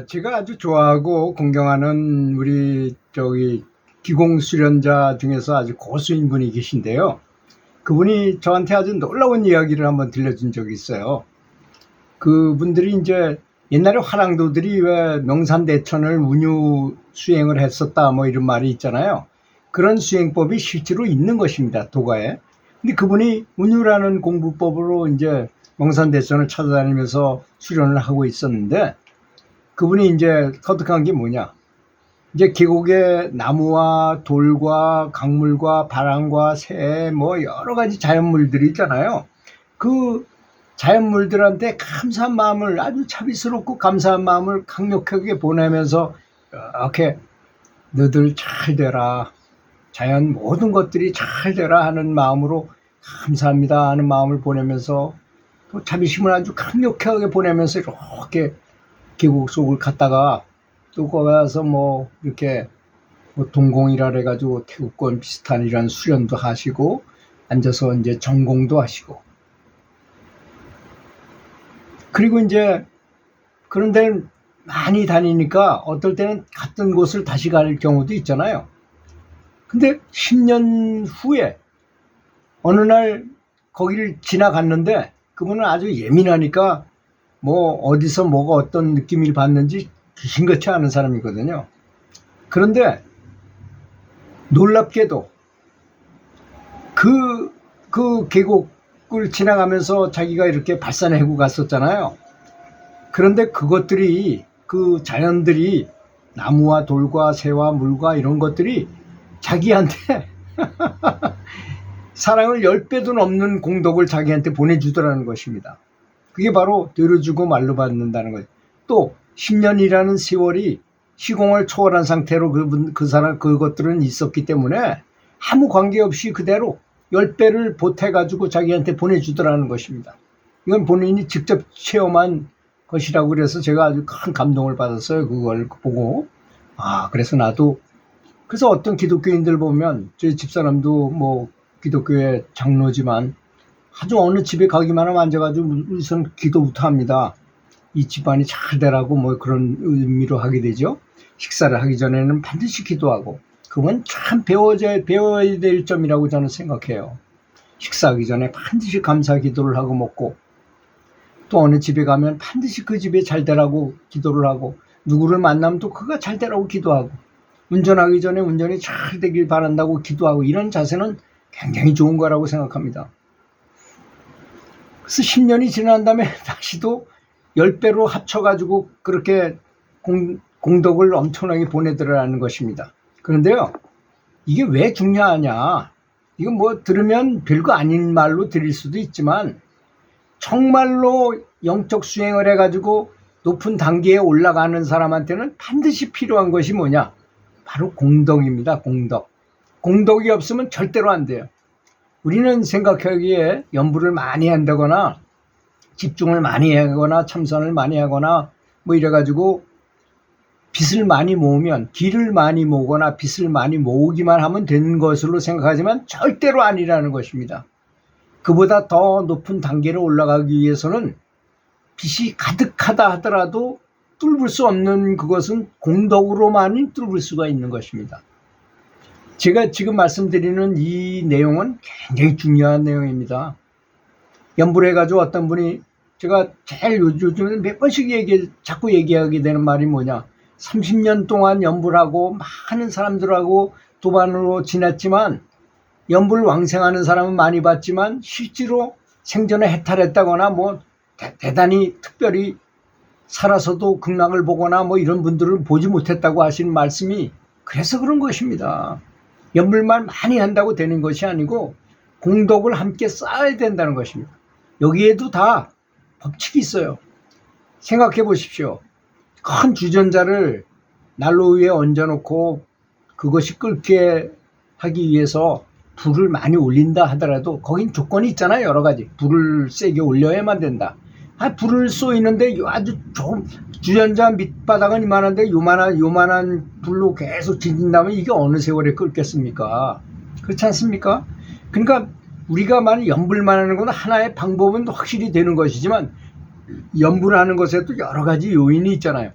제가 아주 좋아하고 공경하는 우리 기공 수련자 중에서 아주 고수인 분이 계신데요. 그분이 저한테 아주 놀라운 이야기를 한번 들려준 적이 있어요. 그분들이 이제 옛날에 화랑도들이 왜 명산대천을 운유 수행을 했었다 뭐 이런 말이 있잖아요. 그런 수행법이 실제로 있는 것입니다, 도가에. 근데 그분이 운유라는 공부법으로 이제 명산대천을 찾아다니면서 수련을 하고 있었는데, 그분이 이제 터득한 게 뭐냐, 이제 계곡에 나무와 돌과 강물과 바람과 새 뭐 여러 가지 자연물들이 있잖아요. 그 자연물들한테 감사한 마음을, 아주 자비스럽고 감사한 마음을 강력하게 보내면서 이렇게 너들 잘 되라, 자연 모든 것들이 잘 되라 하는 마음으로 감사합니다 하는 마음을 보내면서, 또 자비심을 아주 강력하게 보내면서 이렇게 계곡 속을 갔다가, 또 거기 가서 뭐 이렇게 뭐 동공이라 해가지고 태국권 비슷한 이런 수련도 하시고, 앉아서 이제 전공도 하시고, 그리고 이제 그런 데는 많이 다니니까 어떨 때는 갔던 곳을 다시 갈 경우도 있잖아요. 근데 10년 후에 어느 날 거기를 지나갔는데, 그분은 아주 예민하니까 뭐 어디서 뭐가 어떤 느낌을 받는지 귀신같이 아는 사람이거든요. 그런데 놀랍게도 그 계곡을 지나가면서 자기가 이렇게 발산해고 갔었잖아요. 그런데 그것들이, 그 자연들이, 나무와 돌과 새와 물과 이런 것들이 자기한테 사랑을 10배도 넘는 공덕을 자기한테 보내주더라는 것입니다. 그게 바로 되로 주고 말로 받는다는 거예요. 또 10년이라는 세월이 시공을 초월한 상태로 그것들은 있었기 때문에 아무 관계없이 그대로 10배를 보태가지고 자기한테 보내주더라는 것입니다. 이건 본인이 직접 체험한 것이라고 그래서 제가 아주 큰 감동을 받았어요. 그걸 보고. 그래서 나도, 그래서 어떤 기독교인들 보면, 저희 집사람도 뭐 기독교의 장로지만 아주 어느 집에 가기만 하면 앉아가지고 우선 기도부터 합니다. 이 집안이 잘 되라고 뭐 그런 의미로 하게 되죠. 식사를 하기 전에는 반드시 기도하고, 그건 참 배워야 될 점이라고 저는 생각해요. 식사하기 전에 반드시 감사 기도를 하고 먹고, 또 어느 집에 가면 반드시 그 집에 잘 되라고 기도를 하고, 누구를 만나면 또 그가 잘 되라고 기도하고, 운전하기 전에 운전이 잘 되길 바란다고 기도하고, 이런 자세는 굉장히 좋은 거라고 생각합니다. 그래서 10년이 지난 다음에 다시도 10배로 합쳐가지고 그렇게 공덕을 엄청나게 보내더라는 것입니다. 그런데요, 이게 왜 중요하냐, 이건 뭐 들으면 별거 아닌 말로 들릴 수도 있지만, 정말로 영적 수행을 해가지고 높은 단계에 올라가는 사람한테는 반드시 필요한 것이 뭐냐, 바로 공덕입니다. 공덕이 없으면 절대로 안 돼요. 우리는 생각하기에 연부를 많이 한다거나 집중을 많이 하거나 참선을 많이 하거나 뭐 이래가지고 빚을 많이 모으면, 길을 많이 모으거나 빚을 많이 모으기만 하면 되는 것으로 생각하지만 절대로 아니라는 것입니다. 그보다 더 높은 단계로 올라가기 위해서는 빚이 가득하다 하더라도 뚫을 수 없는 그것은 공덕으로만이 뚫을 수가 있는 것입니다. 제가 지금 말씀드리는 이 내용은 굉장히 중요한 내용입니다. 연불을 해가지고 어떤 분이, 제가 제일 요즘에 몇 번씩 자꾸 얘기하게 되는 말이 뭐냐, 30년 동안 연불하고 많은 사람들하고 도반으로 지냈지만, 연불 왕생하는 사람은 많이 봤지만 실제로 생전에 해탈했다거나 뭐 대단히 특별히 살아서도 극락을 보거나 뭐 이런 분들을 보지 못했다고 하시는 말씀이 그래서 그런 것입니다. 연불만 많이 한다고 되는 것이 아니고 공덕을 함께 쌓아야 된다는 것입니다. 여기에도 다 법칙이 있어요. 생각해 보십시오. 큰 주전자를 난로 위에 얹어놓고 그것이 끓게 하기 위해서 불을 많이 올린다 하더라도 거긴 조건이 있잖아요. 여러 가지. 불을 세게 올려야만 된다. 불을 쏘이는데 아주 좀 주전자 밑바닥은 이만한데 요만한 불로 계속 지진다면 이게 어느 세월에 끓겠습니까? 그렇지 않습니까? 그러니까 우리가 만약 연불만 하는 건 하나의 방법은 확실히 되는 것이지만, 연불하는 것에도 여러 가지 요인이 있잖아요.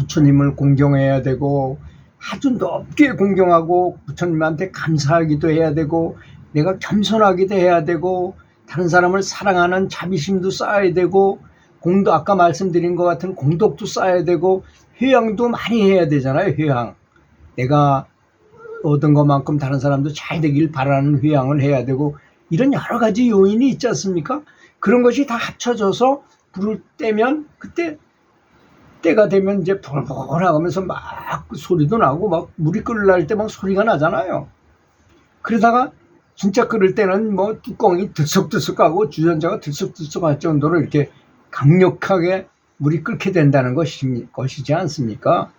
부처님을 공경해야 되고 아주 높게 공경하고 부처님한테 감사하기도 해야 되고 내가 겸손하기도 해야 되고 다른 사람을 사랑하는 자비심도 쌓아야 되고 공덕 아까 말씀드린 것 같은 공덕도 쌓아야 되고 회양도 많이 해야 되잖아요. 회양 내가 얻은 것만큼 다른 사람도 잘 되길 바라는 회양을 해야 되고 이런 여러 가지 요인이 있지 않습니까? 그런 것이 다 합쳐져서 불을 떼면 그때 때가 되면 이제 벌벌 하면서 막 소리도 나고 막 물이 끓을 때 막 소리가 나잖아요. 그러다가 진짜 끓을 때는 뭐 뚜껑이 들썩들썩하고 주전자가 들썩들썩할 정도로 이렇게 강력하게 물이 끓게 된다는 것이지 않습니까?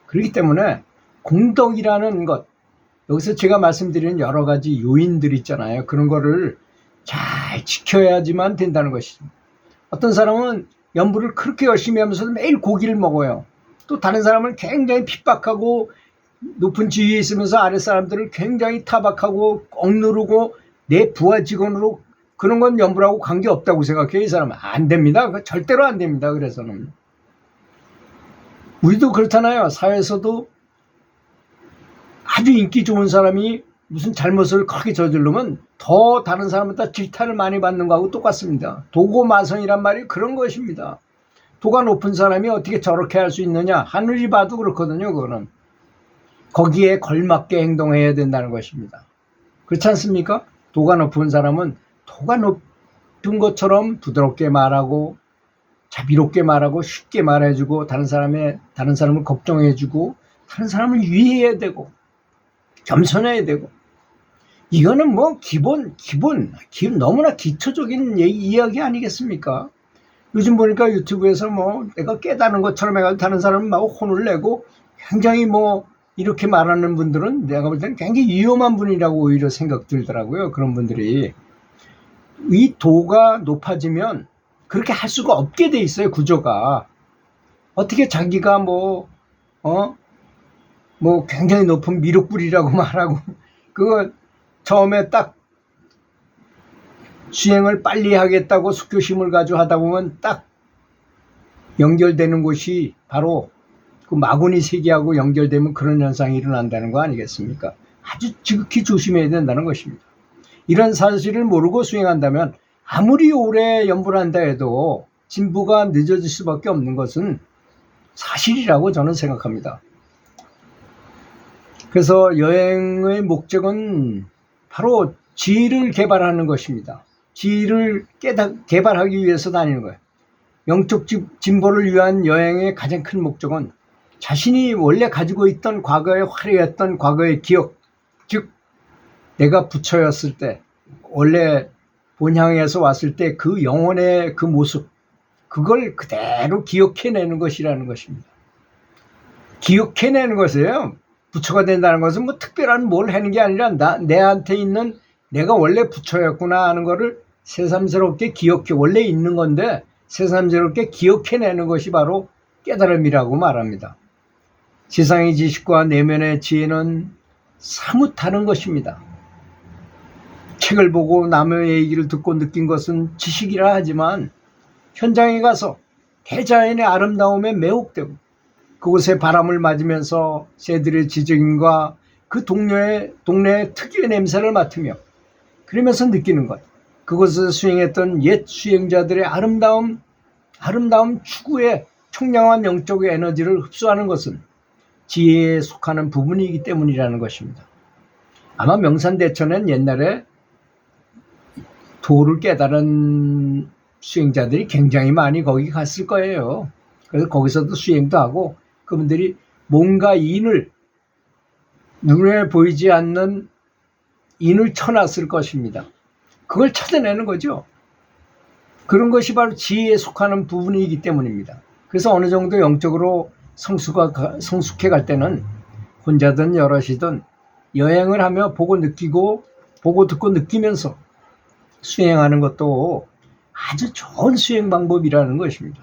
그렇기 때문에 공덕이라는 것, 여기서 제가 말씀드리는 여러 가지 요인들 있잖아요. 그런 거를 잘 지켜야지만 된다는 것이죠. 어떤 사람은 연부를 그렇게 열심히 하면서 매일 고기를 먹어요. 또 다른 사람을 굉장히 핍박하고 높은 지위에 있으면서 아래 사람들을 굉장히 타박하고 억누르고 내 부하 직원으로 그런 건 연부라고 관계없다고 생각해요. 이 사람은 안 됩니다. 절대로 안 됩니다. 그래서는 우리도 그렇잖아요. 사회에서도 아주 인기 좋은 사람이 무슨 잘못을 크게 저지르면 더 다른 사람보다 질타를 많이 받는 거하고 똑같습니다. 도고마성이란 말이 그런 것입니다. 도가 높은 사람이 어떻게 저렇게 할 수 있느냐. 하늘이 봐도 그렇거든요. 그거는 거기에 걸맞게 행동해야 된다는 것입니다. 그렇지 않습니까? 도가 높은 사람은 도가 높은 것처럼 부드럽게 말하고 자비롭게 말하고 쉽게 말해주고 다른 사람을 걱정해주고 다른 사람을 위해야 되고 겸손해야 되고 이거는 뭐 기본 너무나 기초적인 이야기 아니겠습니까? 요즘 보니까 유튜브에서 뭐 내가 깨닫는 것처럼 해가지고 다른 사람은 막 혼을 내고 굉장히 뭐 이렇게 말하는 분들은 내가 볼 때는 굉장히 위험한 분이라고 오히려 생각 들더라고요. 그런 분들이 이 도가 높아지면 그렇게 할 수가 없게 돼 있어요. 구조가 어떻게 자기가 뭐 굉장히 높은 미륵불이라고 말하고 그거 처음에 딱 수행을 빨리 하겠다고 숙교심을 가지고 하다 보면 딱 연결되는 곳이 바로 그 마구니 세계하고 연결되면 그런 현상이 일어난다는 거 아니겠습니까? 아주 지극히 조심해야 된다는 것입니다. 이런 사실을 모르고 수행한다면 아무리 오래 연부를 한다 해도 진부가 늦어질 수밖에 없는 것은 사실이라고 저는 생각합니다. 그래서 여행의 목적은 바로 지혜를 개발하는 것입니다. 지혜를 개발하기 위해서 다니는 거예요. 영적 진보를 위한 여행의 가장 큰 목적은 자신이 원래 가지고 있던 과거의 화려했던 과거의 기억, 즉 내가 부처였을 때 원래 본향에서 왔을 때 그 영혼의 그 모습, 그걸 그대로 기억해내는 것이라는 것입니다. 기억해내는 것이에요. 부처가 된다는 것은 뭐 특별한 뭘 하는 게 아니라 내한테 있는 내가 원래 부처였구나 하는 거를 새삼스럽게 원래 있는 건데 새삼스럽게 기억해내는 것이 바로 깨달음이라고 말합니다. 세상의 지식과 내면의 지혜는 사뭇 다른 것입니다. 책을 보고 남의 얘기를 듣고 느낀 것은 지식이라 하지만 현장에 가서 대자연의 아름다움에 매혹되고 그곳에 바람을 맞으면서 새들의 지저귀과 그 동네의 특유의 냄새를 맡으며 그러면서 느끼는 것, 그곳에서 수행했던 옛 수행자들의 아름다움 추구의 청량한 영적의 에너지를 흡수하는 것은 지혜에 속하는 부분이기 때문이라는 것입니다. 아마 명산대천엔 옛날에 도를 깨달은 수행자들이 굉장히 많이 거기 갔을 거예요. 그래서 거기서도 수행도 하고 그분들이 뭔가 눈에 보이지 않는 인을 쳐놨을 것입니다. 그걸 찾아내는 거죠. 그런 것이 바로 지혜에 속하는 부분이기 때문입니다. 그래서 어느 정도 영적으로 성숙해 갈 때는 혼자든 여럿이든 여행을 하며 보고 듣고 느끼면서 수행하는 것도 아주 좋은 수행 방법이라는 것입니다.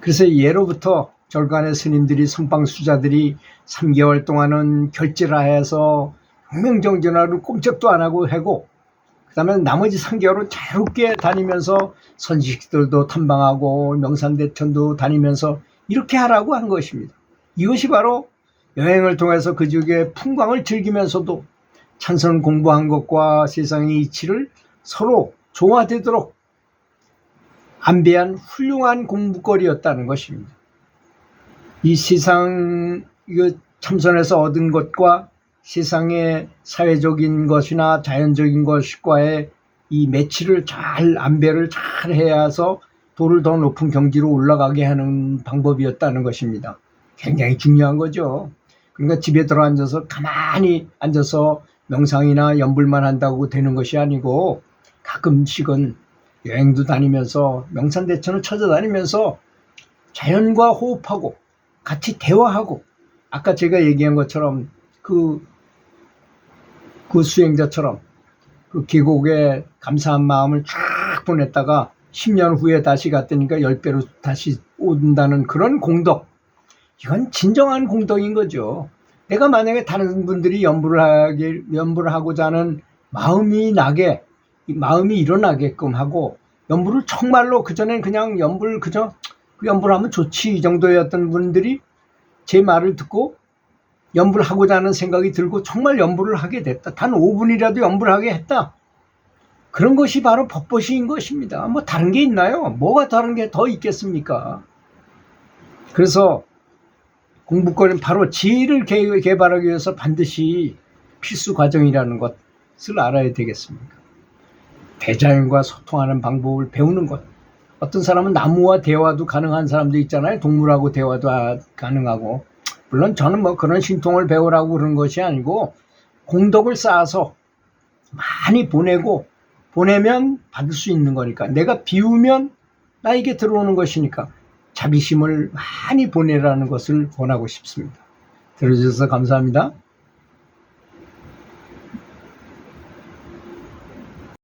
그래서 예로부터 절간의 스님들이 선방수자들이 3개월 동안은 결제를 해서 혁명정진하고 꼼짝도 안 하고 하고 그 다음에 나머지 3개월은 자유롭게 다니면서 선식들도 탐방하고 명산대천도 다니면서 이렇게 하라고 한 것입니다. 이것이 바로 여행을 통해서 그 지역의 풍광을 즐기면서도 찬선 공부한 것과 세상의 이치를 서로 조화되도록 안배한 훌륭한 공부거리였다는 것입니다. 이 세상 참선에서 얻은 것과 세상의 사회적인 것이나 자연적인 것과의 이 매치를 잘 안배를 잘 해야서 도를 더 높은 경지로 올라가게 하는 방법이었다는 것입니다. 굉장히 중요한 거죠. 그러니까 집에 들어앉아서 가만히 앉아서 명상이나 연불만 한다고 되는 것이 아니고 가끔씩은 여행도 다니면서 명산대천을 찾아다니면서 자연과 호흡하고 같이 대화하고 아까 제가 얘기한 것처럼 그 수행자처럼 그 계곡에 감사한 마음을 쫙 보냈다가 10년 후에 다시 갔다니까 10배로 다시 온다는 그런 공덕. 이건 진정한 공덕인 거죠. 내가 만약에 다른 분들이 연불을 하고자 하는 마음이 일어나게끔 하고 연불을 정말로 그전엔 그냥 그저 연불하면 좋지 이 정도였던 분들이 제 말을 듣고 연불하고자 하는 생각이 들고 정말 연불을 하게 됐다. 단 5분이라도 연불하게 했다. 그런 것이 바로 법보시인 것입니다. 뭐 다른 게 있나요? 뭐가 다른 게 더 있겠습니까? 그래서 공부거리는 바로 지혜를 개발하기 위해서 반드시 필수 과정이라는 것을 알아야 되겠습니까? 대자연과 소통하는 방법을 배우는 것. 어떤 사람은 나무와 대화도 가능한 사람도 있잖아요. 동물하고 대화도 가능하고. 물론 저는 뭐 그런 신통을 배우라고 그런 것이 아니고 공덕을 쌓아서 많이 보내면 받을 수 있는 거니까 내가 비우면 나에게 들어오는 것이니까 자비심을 많이 보내라는 것을 권하고 싶습니다. 들어주셔서 감사합니다.